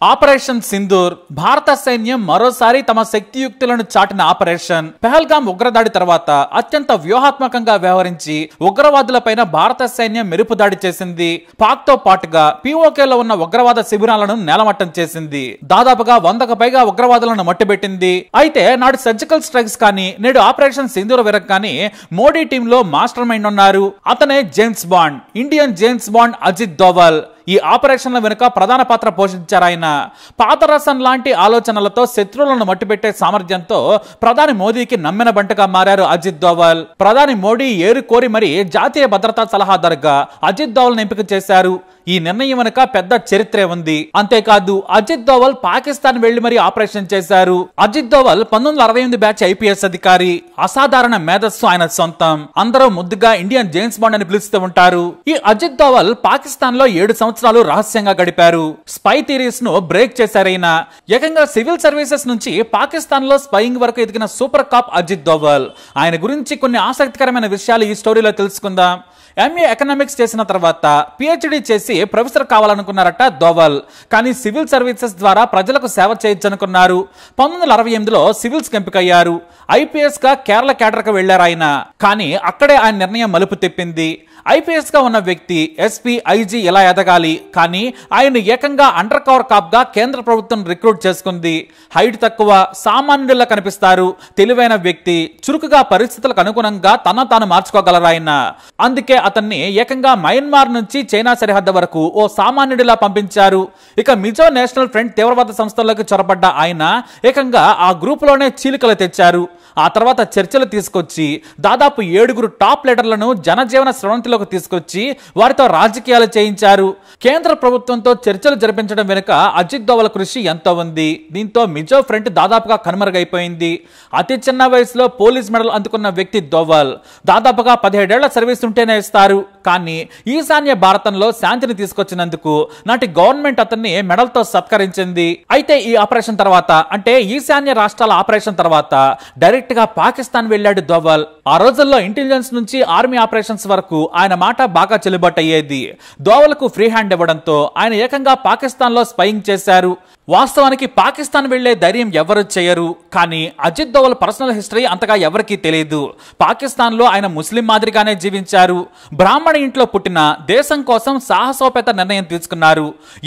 Operation Sindoor భారత సైన్యం మరోసారి తమ శక్తియుక్తులను చాటిన ఆపరేషన్. పెహల్గాం ఉగ్రదాడి తర్వాత అత్యంత వ్యూహాత్మకంగా వ్యవహరించి ఉగ్రవాదులపైన భారత సైన్యం మెరుపు దాడి చేసింది. పాక్ తో పాటుగా POKలో ఉన్న ఉగ్రవాద శిబిరాలను నేలమట్టం చేసింది. దాదాపుగా 100కు పైగా ఉగ్రవాదులను మట్టిబెట్టింది. అయితే నాడు సర్జికల్ స్ట్రైక్స్ కానీ నేడు ఆపరేషన్ సింధూర్ వెనక కానీ మోడీ టీంలో మాస్టర్ మైండ్ ఉన్నారు. అతనే James Bond, Indian James Bond Ajit Doval. ఈ ఆపరేషన్ల వెనుక ప్రధాన పాత్ర పోషించారు ఆయన. పాదరసం లాంటి ఆలోచనలతో శత్రువులను మట్టిపెట్టే సామర్థ్యంతో ప్రధాని మోదీకి నమ్మిన బంటగా మారారు అజిత్ దోవల్. ప్రధాని మోడీ ఏరు కోరి మరి జాతీయ భద్రతా సలహాదారుగా అజిత్ దోవల్ ఎంపిక చేశారు. ఈ నిర్ణయం వెనుక పెద్ద చరిత్రే ఉంది. అంతేకాదు అజిత్ దోవల్ పాకిస్తాన్ వెళ్లి మరి ఆపరేషన్ చేశారు. అజిత్ దోవల్ 1968 బ్యాచ్ IPS అధికారి. అసాధారణ మేధస్సు ఆయన సొంతం. అందరూ ముద్దుగా ఇండియన్ జేమ్స్ బాండ్ అని పిలుస్తూ ఉంటారు. ఈ అజిత్ దోవల్ పాకిస్తాన్ లో 7 సంవత్సరాలు రహస్యంగా గడిపారు. స్పై థియరీస్ ను బ్రేక్ చేశారైనా. ఏకంగా సివిల్ సర్వీసెస్ నుంచి పాకిస్తాన్ లో స్పైయింగ్ వరకు ఎదిగిన సూపర్ కాప్ అజిత్ దోవల్. ఆయన గురించి కొన్ని ఆసక్తికరమైన విషయాలు ఈ స్టోరీలో తెలుసుకుందాం. MA ఎకనామిక్స్ చేసిన తర్వాత PhD చేసి ప్రొఫెసర్ కావాలనుకున్నారట దోవల్. కానీ సివిల్ సర్వీసెస్ ద్వారా ప్రజలకు సేవ చేయొచ్చనుకున్నారు. 1968లో సివిల్స్ ఎంపికయ్యారు. IPS గా కేరళ కేడర్కు వెళ్లారు ఆయన. కానీ అక్కడే ఆయన నిర్ణయం మలుపు తిప్పింది. IPS గా ఉన్న వ్యక్తి SP, IG ఎలా ఎదగాలి? కానీ ఆయన ఏకంగా అండర్ కవర్ కాప్ గా కేంద్ర ప్రభుత్వం రిక్రూట్ చేసుకుంది. హైట్ తక్కువ, సామాన్యుడిలా కనిపిస్తారు. తెలివైన వ్యక్తి, చురుకుగా పరిస్థితులకు అనుగుణంగా తాను మార్చుకోగలరు ఆయన. అందుకే అతన్ని ఏకంగా మయన్మార్ నుంచి చైనా సరిహద్దు వరకు ఓ సామాన్యుడిలా పంపించారు. ఇక మిజో నేషనల్ ఫ్రంట్ తీవ్రవాద సంస్థల్లోకి చొరబడ్డ ఆయన ఏకంగా ఆ గ్రూప్ లోనే చీలికలు తెచ్చారు. ఆ తర్వాత చర్చలు తీసుకొచ్చి దాదాపు 7 టాప్ లీడర్లను జనజీవన స్రవంతిలోకి తీసుకొచ్చి వారితో రాజకీయాలు చేయించారు. కేంద్ర ప్రభుత్వంతో చర్చలు జరిపించడం వెనుక అజిత్ దోవల్ కృషి ఎంతో ఉంది. దీంతో మిజో ఫ్రంట్ దాదాపుగా కనుమరుగైపోయింది. అతి చిన్న వయసులో పోలీస్ మెడల్ అందుకున్న వ్యక్తి దోవల్. దాదాపుగా 17 ఏళ్ల సర్వీస్ ఉంటేనే ఇస్తారు. కానీ ఈశాన్య భారతంలో శాంతిని తీసుకొచ్చినందుకు నాటి గవర్నమెంట్ అతన్ని మెడల్తో సత్కరించింది. అయితే ఈ ఆపరేషన్ తర్వాత, అంటే ఈశాన్య రాష్ట్రాల ఆపరేషన్ తర్వాత డైరెక్ట్ గా పాకిస్తాన్ వెళ్ళాడు దోవల్. ఆ రోజుల్లో ఇంటెలిజెన్స్ నుంచి ఆర్మీ ఆపరేషన్స్ వరకు ఆయన మాట బాగా చెల్లుబాటు అయ్యేది. దోవల్ కు ఫ్రీ హ్యాండ్ ఇవ్వడంతో ఆయన ఏకంగా పాకిస్తాన్ లో స్పైయింగ్ చేశారు. వాస్తవానికి పాకిస్తాన్ వెళ్లే ధైర్యం ఎవరు చేయరు. కానీ అజిత్ దోవల్ పర్సనల్ హిస్టరీ అంతగా ఎవరికీ తెలియదు. పాకిస్తాన్ లో ఆయన ముస్లిం మాదిరిగానే జీవించారు. బ్రాహ్మణ ఇంట్లో పుట్టిన దేశం కోసం సాహసోపేత నిర్ణయం తీసుకున్నారు.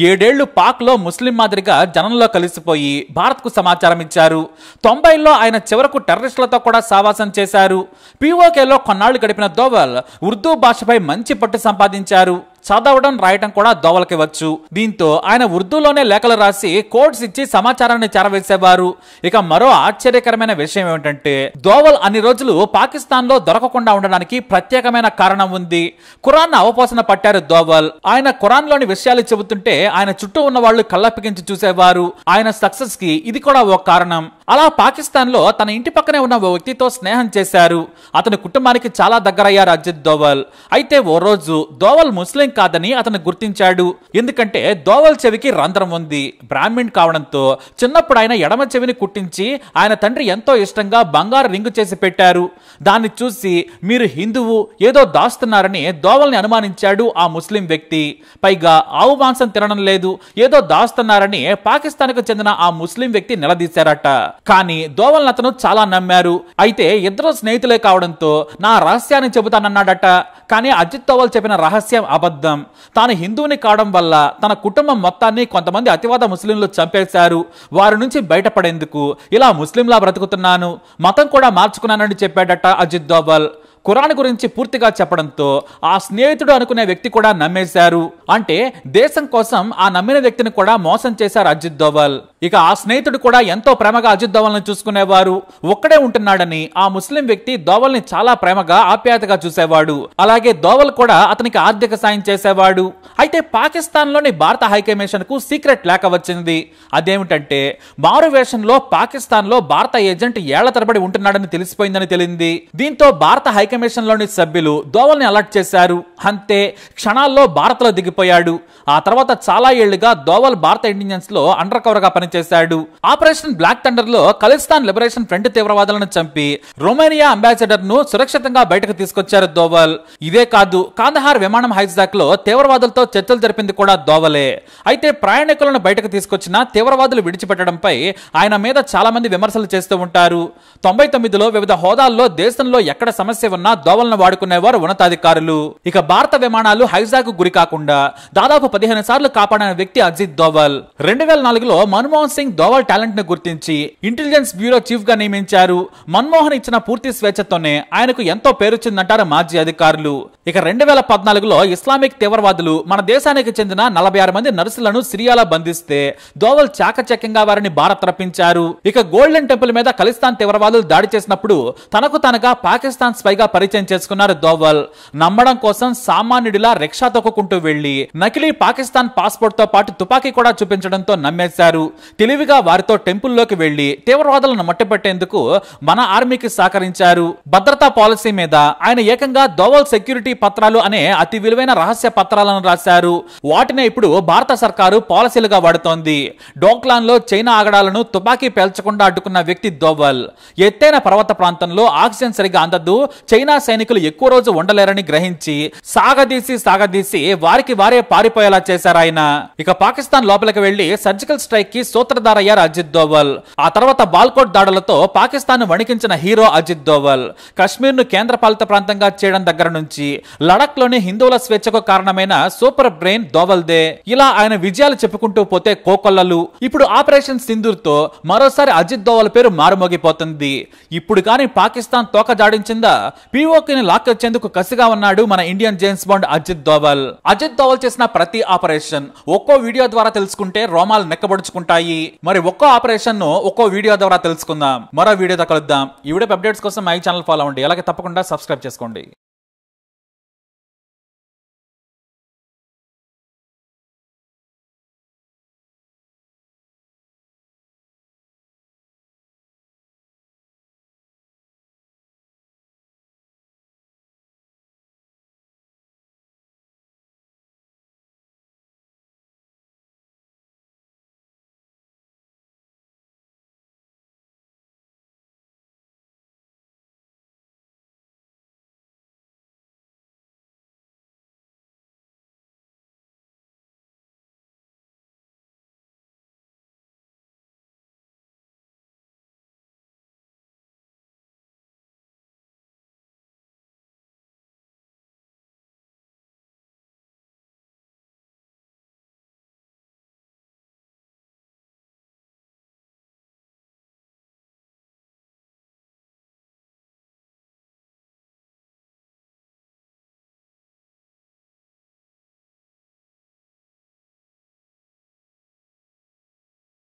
7 ఏళ్లు పాక్ లో ముస్లిం మాదిరిగా జనంలో కలిసిపోయి భారత్ కు సమాచారం ఇచ్చారు. 90లో ఆయన చివరకు టెర్రరిస్టులతో కూడా సావాసం చేశారు. POKలో కొన్నాళ్లు గడిపిన దోవల్ ఉర్దూ భాషపై మంచి పట్టు సంపాదించారు. చదవడం రాయటం కూడా దోవల్కి వచ్చు. దీంతో ఆయన ఉర్దూలోనే లేఖలు రాసి కోడ్స్ ఇచ్చి సమాచారాన్ని చేరవేసేవారు. ఇక మరో ఆశ్చర్యకరమైన విషయం ఏమిటంటే దోవల్ అన్ని రోజులు పాకిస్తాన్ లో దొరకకుండా ఉండడానికి ప్రత్యేకమైన కారణం ఉంది. ఖురాన్ అవపోసన పట్టారు దోవల్. ఆయన ఖురాన్ లోని విషయాలు చెబుతుంటే ఆయన చుట్టూ ఉన్న వాళ్ళు కళ్ళప్పగించి చూసేవారు. ఆయన సక్సెస్ కి ఇది కూడా ఓ కారణం. అలా పాకిస్తాన్ లో తన ఇంటి పక్కనే ఉన్న ఓ వ్యక్తితో స్నేహం చేశారు. అతని కుటుంబానికి చాలా దగ్గరయ్యారు అజిత్ దోవల్. అయితే ఓ రోజు దోవల్ ముస్లిం కాదని అతను గుర్తించాడు. ఎందుకంటే దోవల్ చెవికి రంధ్రం ఉంది. బ్రాహ్మణ్ కావడంతో చిన్నప్పుడు ఆయన ఎడమ చెవిని కుట్టించి ఆయన తండ్రి ఎంతో ఇష్టంగా బంగారు రింగు చేసి పెట్టారు. దాన్ని చూసి మీరు హిందువు, ఏదో దాస్తున్నారని దోవల్ని అనుమానించాడు ఆ ముస్లిం వ్యక్తి. పైగా ఆవు మాంసం తినడం లేదు, ఏదో దాస్తున్నారని పాకిస్తాన్ కు చెందిన ఆ ముస్లిం వ్యక్తి నిలదీశారట. కానీ దోవల్ అతను చాలా నమ్మారు. అయితే ఇద్దరు స్నేహితులే కావడంతో నా రహస్యాన్ని చెబుతానన్నాడట. కానీ అజిత్ దోవల్ చెప్పిన రహస్యం అబద్ధం. తాను హిందువుని కావడం వల్ల తన కుటుంబం మొత్తాన్ని కొంతమంది అతివాద ముస్లింలు చంపేశారు. వారి నుంచి బయటపడేందుకు ఇలా ముస్లింలా బ్రతుకుతున్నాను, మతం కూడా మార్చుకున్నానని చెప్పాడట అజిత్ దోవల్. ఖురాన్ గురించి పూర్తిగా చెప్పడంతో ఆ స్నేహితుడు అనుకునే వ్యక్తి కూడా నమ్మేశారు. అంటే దేశం కోసం ఆ నమ్మిన వ్యక్తిని కూడా మోసం చేశారు అజిత్ దోవల్. ఇక ఆ స్నేహితుడు కూడా ఎంతో ప్రేమగా అజిత్ దోవల్ ని చూసుకునేవారు. ఒక్కడే ఉంటున్నాడని ఆ ముస్లిం వ్యక్తి దోవల్ ని చాలా ప్రేమగా ఆప్యాయతగా చూసేవాడు. అలాగే దోవల్ కూడా అతనికి ఆర్థిక సాయం చేసేవాడు. అయితే పాకిస్తాన్ లోని భారత హైకమిషన్ కు సీక్రెట్ లేఖ వచ్చింది. అదేమిటంటే మారు వేషంలో పాకిస్తాన్ లో భారత ఏజెంట్ ఏళ్ల తరబడి ఉంటున్నాడని తెలిసిపోయిందని తెలిసింది. దీంతో భారత హైకమిషన్ లోని సభ్యులు దోవల్ ని అలర్ట్ చేశారు. అంతే క్షణాల్లో భారత్ లో దిగిపోయారు. వెళ్లిపోయాడు. ఆ తర్వాత చాలా ఏళ్లుగా దోవల్ భారత ఇంటెలిజెన్స్ లో అండర్ కవర్ గా పనిచేశాడు. ఆపరేషన్ బ్లాక్ థండర్ లో ఖలిస్తాన్ లిబరేషన్ ఫ్రంట్ తీవ్రవాదులను చంపి రొమేనియా అంబాసిడర్ ను సురక్షితంగా బయటకు తీసుకొచ్చారు దోవల్. ఇదే కాదు, కాందహార్ విమానం హైజాక్ లో తీవ్రవాదులతో చర్చలు జరిపింది కూడా దోవలే. అయితే ప్రయాణికులను బయటకు తీసుకొచ్చిన తీవ్రవాదులు విడిచిపెట్టడంపై ఆయన మీద చాలా మంది విమర్శలు చేస్తూ ఉంటారు. 99లో వివిధ హోదాల్లో దేశంలో ఎక్కడ సమస్య ఉన్నా దోవల్ను వాడుకునేవారు ఉన్నతాధికారులు. ఇక భారత విమానాలు హైజాక్ గురి కాకుండా దాదాపు 15 సార్లు కాపాడిన వ్యక్తి అజిత్ దోవల్. 2004లో మన్మోహన్ సింగ్ దోవల్ టాలెంట్ ను గుర్తించి ఇంటెలిజెన్స్ బ్యూరో చీఫ్ గా నియమించారు. మన్మోహన్ ఇచ్చిన పూర్తి స్వేచ్ఛతోనే ఆయనకు ఎంతో పేరొచ్చిందంటారు మాజీ అధికారులు. ఇక 2014లో ఇస్లామిక్ తీవ్రవాదులు మన దేశానికి చెందిన 46 మంది నర్సులను సిరియాలో బంధిస్తే దోవల్ చాకచక్యంగా వారిని భారత్ రప్పించారు. ఇక గోల్డెన్ టెంపుల్ మీద ఖలిస్తాన్ తీవ్రవాదులు దాడి చేసినప్పుడు తనకు తనగా పాకిస్తాన్ స్పైగా పరిచయం చేసుకున్నారు దోవల్. నమ్మడం కోసం సామాన్యుడిలా రిక్షా తొక్కుకుంటూ వెళ్లి నకిలీ పాకిస్తాన్ పాస్పోర్ట్ తో పాటు తుపాకీ కూడా చూపించడంతో నమ్మేశారు. తెలివిగా వారితో టెంపుల్లోకి వెళ్లి తీవ్రవాదులను మట్టిపెట్టేందుకు మన ఆర్మీకి సహకరించారు. భద్రతా పాలసీ మీద ఆయన ఏకంగా దోవల్ సెక్యూరిటీ పత్రాలు అనే అతి విలువైన రహస్య పత్రాలను రాశారు. వాటినే ఇప్పుడు భారత సర్కారు పాలసీలుగా వాడుతోంది. డోక్లాన్ లో చైనా ఆగడాలను తుపాకీ పేల్చకుండా అడ్డుకున్న వ్యక్తి దోవల్. ఎత్తైన పర్వత ప్రాంతంలో ఆక్సిజన్ సరిగా అందదు, చైనా సైనికులు ఎక్కువ రోజు ఉండలేరని గ్రహించి సాగదీసి వారికి వారే పారిపోయేలా చేశారు ఆయన. ఇక పాకిస్తాన్ లోపలికి వెళ్లి సర్జికల్ స్ట్రైక్ కి సూత్రధారయ్యారు అజిత్ దోవల్. ఆ తర్వాత బాల్కోట్ దాడులతో పాకిస్తాన్ వణికించిన హీరో అజిత్ దోవల్. కశ్మీర్ ను కేంద్ర పాలిత ప్రాంతంగా చేయడం దగ్గర నుంచి లడక్ లోని హిందువుల స్వేచ్ఛకు కారణమైన సూపర్ బ్రెయిన్ దోవల్దే. ఇలా ఆయన విజయాలు చెప్పుకుంటూ పోతే కోకొల్లలు. ఇప్పుడు ఆపరేషన్ సింధూర్ తో మరోసారి అజిత్ దోవల్ పేరు మారుమోగిపోతుంది. ఇప్పుడు కానీ పాకిస్తాన్ తోక జాడించిందా? పీఓకేని లాక్కొచ్చేందుకు కసిగా ఉన్నాడు మన Indian James Bond Ajit Doval. Ajit Doval చేసిన ప్రతి ఆపరేషన్ ఒక్కో వీడియో ద్వారా తెలుసుకుంటే రోమాలు నెక్కబడుచుకుంటాయి. మరి ఒక్కో ఆపరేషన్ ను ఒక్కో వీడియో ద్వారా తెలుసుకుందాం. మరో వీడియోతో కలుద్దాం. ఈ వీడియో అప్డేట్స్ కోసం మై ఛానల్ ఫాలో అవ్వండి. అలాగే తప్పకుండా సబ్స్క్రైబ్ చేసుకోండి.